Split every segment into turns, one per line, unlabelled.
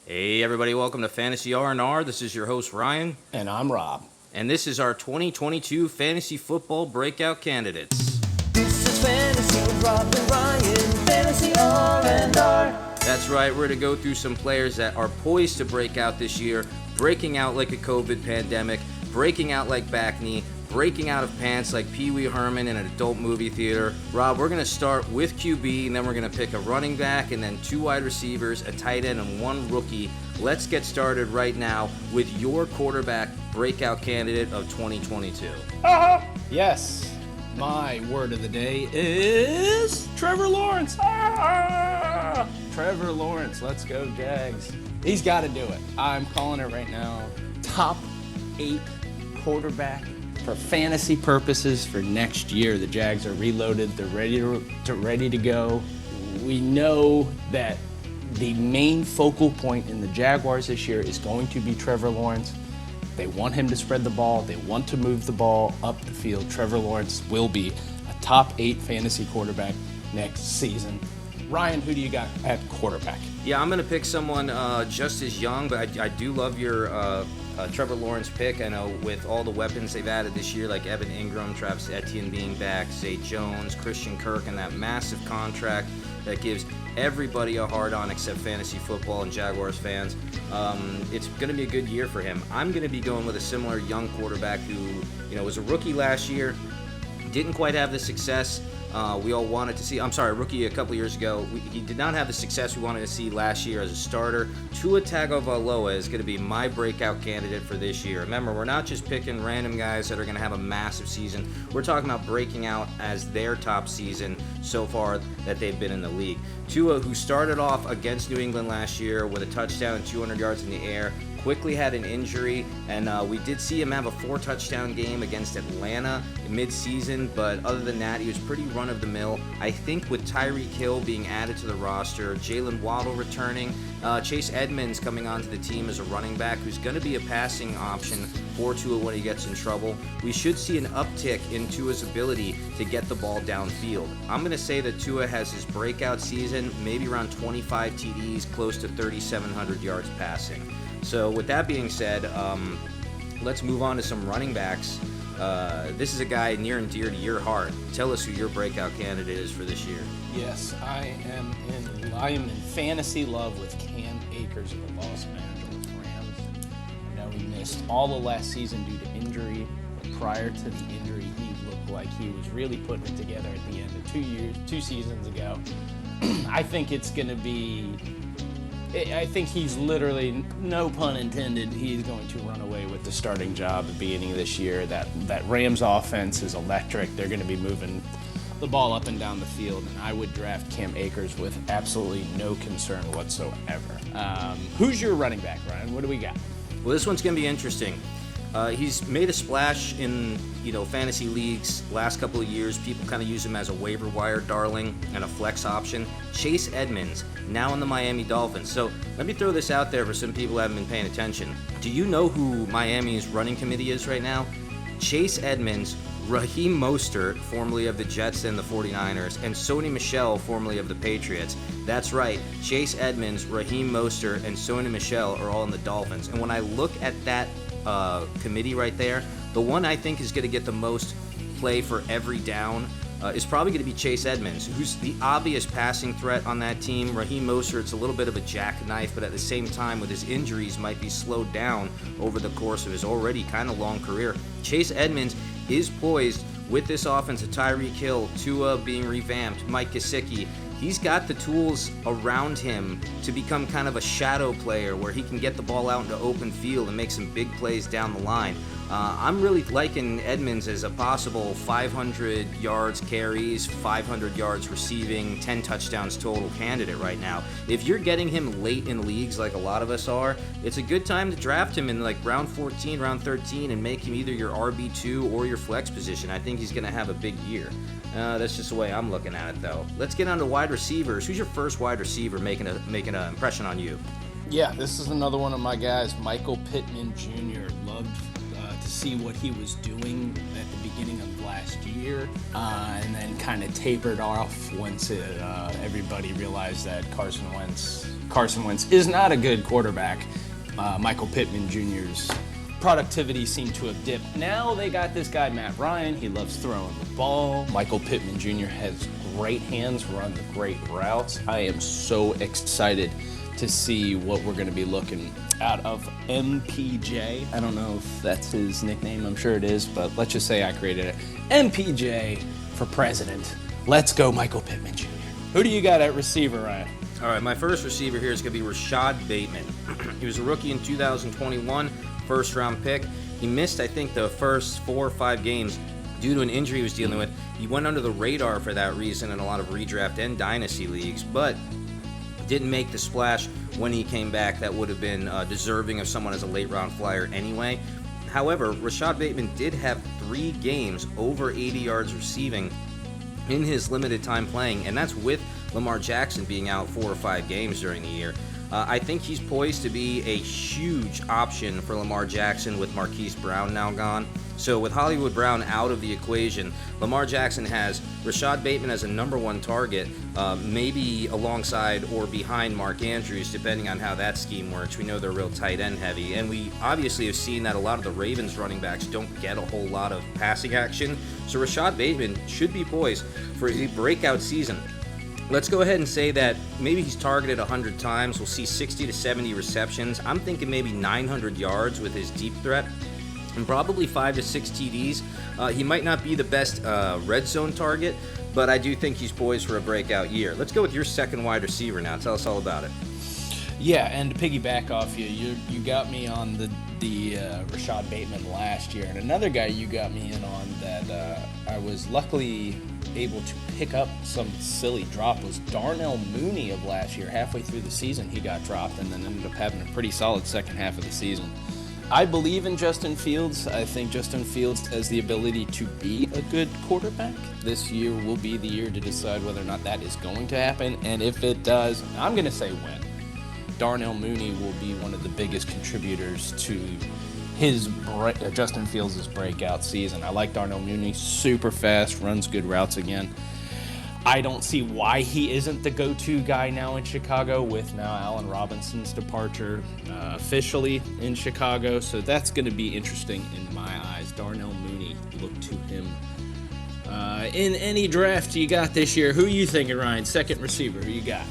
Hey everybody, welcome to Fantasy R&R. This is your host Ryan.
And I'm Rob.
And this is our 2022 Fantasy Football Breakout Candidates.
This is Fantasy with Rob and Ryan, Fantasy R&R.
That's right, we're going to go through some players that are poised to break out this year, breaking out like a COVID pandemic, breaking out like back knee, breaking out of pants like Pee Wee Herman in an adult movie theater. Rob, we're going to start with QB, and then we're going to pick a running back, and then 2 wide receivers, a tight end, and 1 rookie. Let's get started right now with your quarterback breakout candidate of 2022.
Yes, my word of the day is Trevor Lawrence. Trevor Lawrence, let's go Jags. He's got to do it. I'm calling it right now. Top 8 quarterback for fantasy purposes for next year. The Jags are reloaded. They're ready to go. We know that the main focal point in the Jaguars this year is going to be Trevor Lawrence. They want him to spread the ball. They want to move the ball up the field. Trevor Lawrence will be a top 8 fantasy quarterback next season. Ryan, who do you got at quarterback?
Yeah, I'm going to pick someone just as young, but I do love your Trevor Lawrence pick. I know with all the weapons they've added this year, like Evan Ingram, Travis Etienne being back, Zay Jones, Christian Kirk, and that massive contract that gives everybody a hard-on except fantasy football and Jaguars fans. It's going to be a good year for him. I'm going to be going with a similar young quarterback who, was a rookie last year, didn't quite have the success we all wanted to see. Rookie a couple years ago. He did not have the success we wanted to see last year as a starter. Tua Tagovailoa is going to be my breakout candidate for this year. Remember, we're not just picking random guys that are going to have a massive season. We're talking about breaking out as their top season so far that they've been in the league. Tua, who started off against New England last year with a touchdown and 200 yards in the air, quickly had an injury, and we did see him have a 4-touchdown game against Atlanta mid-season, but other than that, he was pretty run-of-the-mill. I think with Tyreek Hill being added to the roster, Jalen Waddle returning, Chase Edmonds coming onto the team as a running back who's going to be a passing option for Tua when he gets in trouble, we should see an uptick in Tua's ability to get the ball downfield. I'm going to say that Tua has his breakout season, maybe around 25 TDs, close to 3,700 yards passing. So with that being said, let's move on to some running backs. This is a guy near and dear to your heart. Tell us who your breakout candidate is for this year.
Yes, I am in fantasy love with Cam Akers of the Los Angeles Rams. I know he missed all of last season due to injury, but prior to the injury, he looked like he was really putting it together at the end of 2 seasons ago. I think he's literally, no pun intended, he's going to run away with the starting job at the beginning of this year. That Rams offense is electric. They're going to be moving the ball up and down the field, and I would draft Cam Akers with absolutely no concern whatsoever. Who's your running back, Ryan? What do we got?
Well, this one's going to be interesting. He's made a splash in, fantasy leagues last couple of years. People kind of use him as a waiver wire darling and a flex option. Chase Edmonds, now in the Miami Dolphins. So let me throw this out there for some people who haven't been paying attention. Do you know who Miami's running committee is right now? Chase Edmonds, Raheem Mostert, formerly of the Jets and the 49ers, and Sony Michel, formerly of the Patriots. That's right, Chase Edmonds, Raheem Mostert, and Sony Michel are all in the Dolphins. And when I look at that committee right there, the one I think is going to get the most play for every down is probably going to be Chase Edmonds, who's the obvious passing threat on that team. Raheem Mostert's a little bit of a jackknife, but at the same time, with his injuries, might be slowed down over the course of his already kind of long career. Chase Edmonds is poised with this offense of Tyreek Hill, Tua being revamped, Mike Gesicki. He's got the tools around him to become kind of a shadow player where he can get the ball out into open field and make some big plays down the line. I'm really liking Edmonds as a possible 500 yards carries, 500 yards receiving, 10 touchdowns total candidate right now. If you're getting him late in leagues like a lot of us are, it's a good time to draft him in like round 14, round 13 and make him either your RB2 or your flex position. I think he's going to have a big year. That's just the way I'm looking at it, though. Let's get on to wide receivers. Who's your first wide receiver making an impression on you?
Yeah, this is another one of my guys, Michael Pittman Jr. Loved to see what he was doing at the beginning of last year, and then kind of tapered off once everybody realized that Carson Wentz is not a good quarterback. Michael Pittman Jr.'s productivity seemed to have dipped. Now they got this guy, Matt Ryan. He loves throwing the ball. Michael Pittman Jr. has great hands, runs great routes. I am so excited to see what we're going to be looking out of MPJ. I don't know if that's his nickname. I'm sure it is, but let's just say I created it. MPJ for president. Let's go, Michael Pittman Jr. Who do you got at receiver, Ryan?
All right, my first receiver here is going to be Rashad Bateman. He was a rookie in 2021, first-round pick. He missed, I think, the first 4 or 5 games due to an injury he was dealing with. He went under the radar for that reason in a lot of redraft and dynasty leagues, but didn't make the splash when he came back that would have been deserving of someone as a late-round flyer anyway. However, Rashad Bateman did have 3 games over 80 yards receiving in his limited time playing, and that's with Lamar Jackson being out 4 or 5 games during the year. I think he's poised to be a huge option for Lamar Jackson with Marquis Brown now gone. So with Hollywood Brown out of the equation, Lamar Jackson has Rashad Bateman as a number 1 target, maybe alongside or behind Mark Andrews, depending on how that scheme works. We know they're real tight end heavy, and we obviously have seen that a lot of the Ravens running backs don't get a whole lot of passing action. So Rashad Bateman should be poised for a breakout season. Let's go ahead and say that maybe he's targeted 100 times. We'll see 60 to 70 receptions. I'm thinking maybe 900 yards with his deep threat, and probably 5 to 6 TDs. He might not be the best red zone target, but I do think he's poised for a breakout year. Let's go with your second wide receiver now. Tell us all about it.
Yeah, and to piggyback off you got me on the Rashad Bateman last year, and another guy you got me in on that I was luckily able to pick up some silly drop was Darnell Mooney of last year. Halfway through the season he got dropped and then ended up having a pretty solid second half of the season. I believe in Justin Fields. I think Justin Fields has the ability to be a good quarterback. This year will be the year to decide whether or not that is going to happen, and if it does, I'm going to say when. Darnell Mooney will be one of the biggest contributors to his Justin Fields' breakout season. I like Darnell Mooney, super fast, runs good routes again. I don't see why he isn't the go-to guy now in Chicago with now Allen Robinson's departure officially in Chicago. So that's going to be interesting in my eyes. Darnell Mooney, look to him. In any draft you got this year, who are you thinking, Ryan? Second receiver, who you got?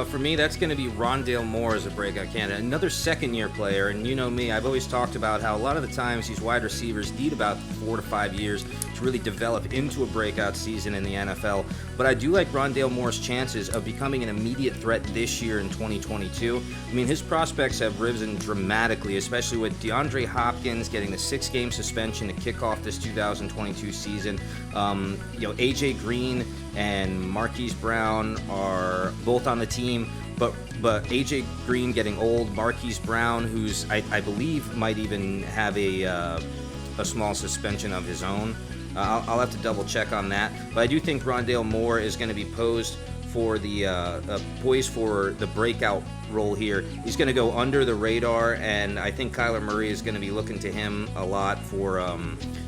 For me, that's going to be Rondale Moore as a breakout candidate. Another second-year player, and you know me, I've always talked about how a lot of the times these wide receivers need about 4 to 5 years to really develop into a breakout season in the NFL. But I do like Rondale Moore's chances of becoming an immediate threat this year in 2022. I mean, his prospects have risen dramatically, especially with DeAndre Hopkins getting the 6-game suspension to kick off this 2022 season. A.J. Green and Marquis Brown are both on the team, but A.J. Green getting old, Marquis Brown, who's I believe might even have a small suspension of his own. I'll have to double check on that, but I do think Rondale Moore is going to be poised for the breakout role here. He's going to go under the radar, and I think Kyler Murray is going to be looking to him a lot for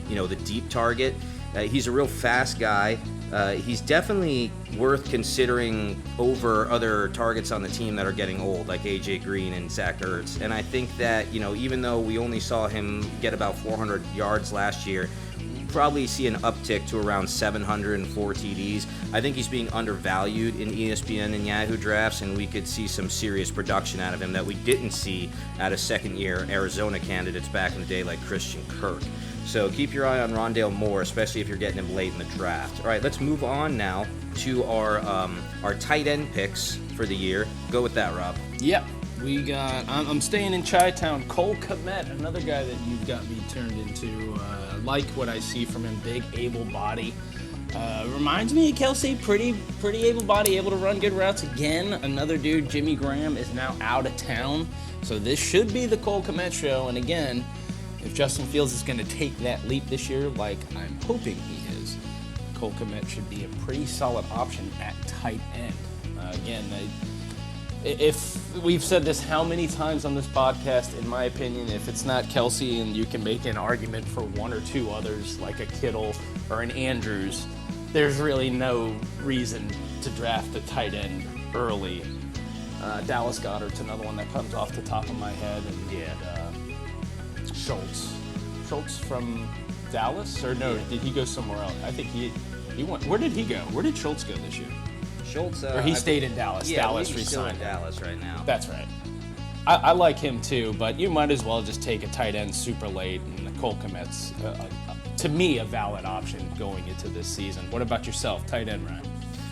the deep target. He's a real fast guy. He's definitely worth considering over other targets on the team that are getting old, like A.J. Green and Zach Ertz. And I think that, even though we only saw him get about 400 yards last year, we'll probably see an uptick to around 704 TDs. I think he's being undervalued in ESPN and Yahoo drafts, and we could see some serious production out of him that we didn't see out of second-year Arizona candidates back in the day like Christian Kirk. So keep your eye on Rondale Moore, especially if you're getting him late in the draft. All right, let's move on now to our tight end picks for the year. Go with that, Rob.
Yep. We got, I'm staying in Chi-Town, Cole Kmet, another guy that you've got me turned into. Like what I see from him, big, able body. Reminds me of Kelsey, pretty able body, able to run good routes. Again, another dude, Jimmy Graham, is now out of town. So this should be the Cole Kmet show. And again, if Justin Fields is going to take that leap this year, like I'm hoping he is, Cole Kmet should be a pretty solid option at tight end. Again, if we've said this how many times on this podcast, in my opinion, if it's not Kelsey and you can make an argument for one or two others like a Kittle or an Andrews, there's really no reason to draft a tight end early. Dallas Goedert's another one that comes off the top of my head, and Schultz from Dallas, or no, did he go somewhere else? I think he went. Where did he go? Where did Schultz go this year?
Schultz,
or he stayed in Dallas.
Yeah,
Dallas
he's still in
re-signed
Dallas right now.
That's right. I like him too, but you might as well just take a tight end super late, and Cole Kmet's, to me, a valid option going into this season. What about yourself, tight end, Ryan?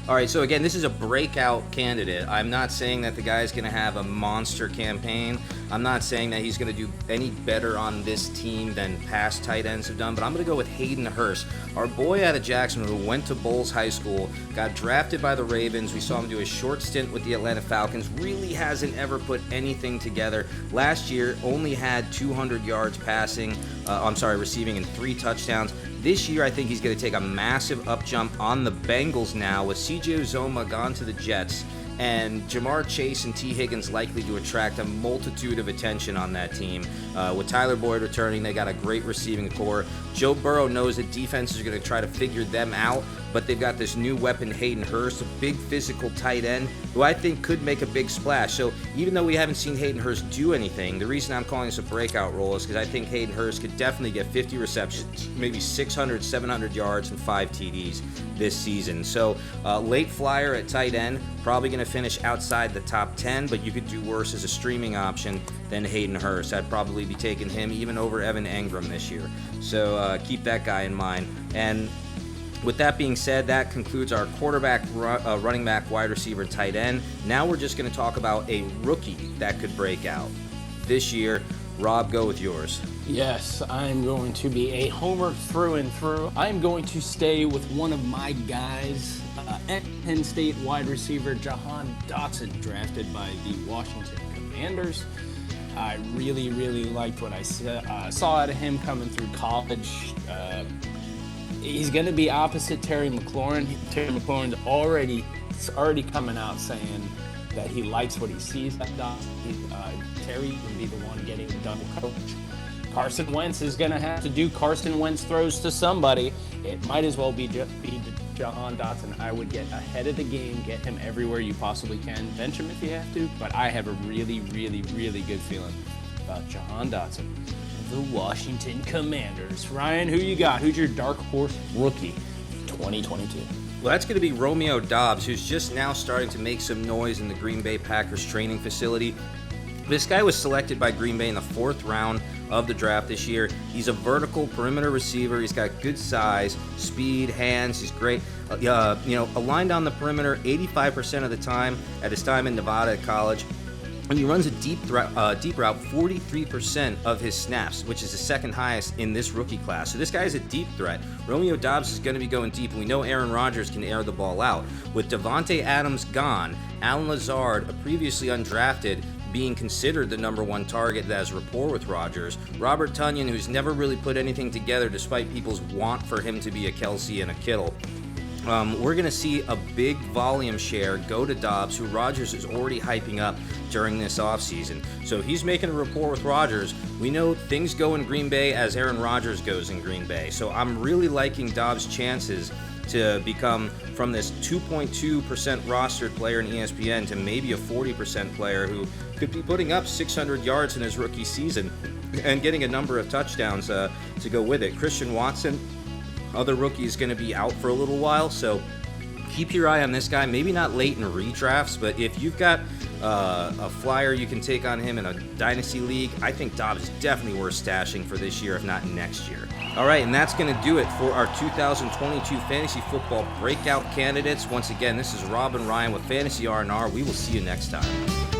All right, so again, this is a breakout candidate. I'm not saying that the guy's going to have a monster campaign. I'm not saying that he's going to do any better on this team than past tight ends have done, but I'm going to go with Hayden Hurst, our boy out of Jacksonville who went to Bowles High School, got drafted by the Ravens. We saw him do a short stint with the Atlanta Falcons, really hasn't ever put anything together. Last year, only had 200 yards receiving and 3 touchdowns. This year, I think he's going to take a massive up jump on the Bengals now with C.J. Uzomah gone to the Jets and Jamar Chase and T. Higgins likely to attract a multitude of attention on that team. With Tyler Boyd returning, they got a great receiving core. Joe Burrow knows that defenses are going to try to figure them out, but they've got this new weapon, Hayden Hurst, a big physical tight end who I think could make a big splash. So even though we haven't seen Hayden Hurst do anything, the reason I'm calling this a breakout role is because I think Hayden Hurst could definitely get 50 receptions, maybe 600, 700 yards and 5 TDs this season. So late flyer at tight end, probably going to finish outside the top 10, but you could do worse as a streaming option than Hayden Hurst. I'd probably be taking him even over Evan Engram this year. So keep that guy in mind. And with that being said, that concludes our quarterback, running back, wide receiver, and tight end. Now we're just going to talk about a rookie that could break out this year. Rob, go with yours.
Yes, I'm going to be a homer through and through. I'm going to stay with one of my guys, Penn State wide receiver Johann Dotson, drafted by the Washington Commanders. I really, really liked what I saw out of him coming through college. He's going to be opposite Terry McLaurin. Terry McLaurin's already coming out saying that he likes what he sees at Dotson. Terry can be the one getting double coverage. Carson Wentz is going to have to do Carson Wentz throws to somebody. It might as well be Johann Dotson. I would get ahead of the game, get him everywhere you possibly can. Bench him if you have to, but I have a really, really, really good feeling about Johann Dotson. The Washington Commanders. Ryan, who you got? Who's your dark horse rookie 2022?
Well, that's going to be Romeo Doubs, who's just now starting to make some noise in the Green Bay Packers training facility. This guy was selected by Green Bay in the 4th round of the draft this year. He's a vertical perimeter receiver. He's got good size, speed, hands. He's great. Aligned on the perimeter 85% of the time at his time in Nevada at college. And he runs a deep route 43% of his snaps, which is the 2nd highest in this rookie class. So this guy is a deep threat. Romeo Doubs is going to be going deep, and we know Aaron Rodgers can air the ball out. With Devontae Adams gone, Alan Lazard, a previously undrafted, being considered the number 1 target that has rapport with Rodgers. Robert Tonyan, who's never really put anything together despite people's want for him to be a Kelsey and a Kittle. We're going to see a big volume share go to Doubs, who Rodgers is already hyping up during this offseason. So he's making a rapport with Rodgers. We know things go in Green Bay as Aaron Rodgers goes in Green Bay. So I'm really liking Doubs' chances to become from this 2.2% rostered player in ESPN to maybe a 40% player who could be putting up 600 yards in his rookie season and getting a number of touchdowns to go with it. Christian Watson, other rookie, is going to be out for a little while, so keep your eye on this guy. Maybe not late in redrafts, but if you've got a flyer you can take on him in a dynasty league, I think Doubs is definitely worth stashing for this year, if not next year. All right, and that's going to do it for our 2022 Fantasy Football Breakout Candidates. Once again, this is Rob and Ryan with Fantasy R&R. We will see you next time.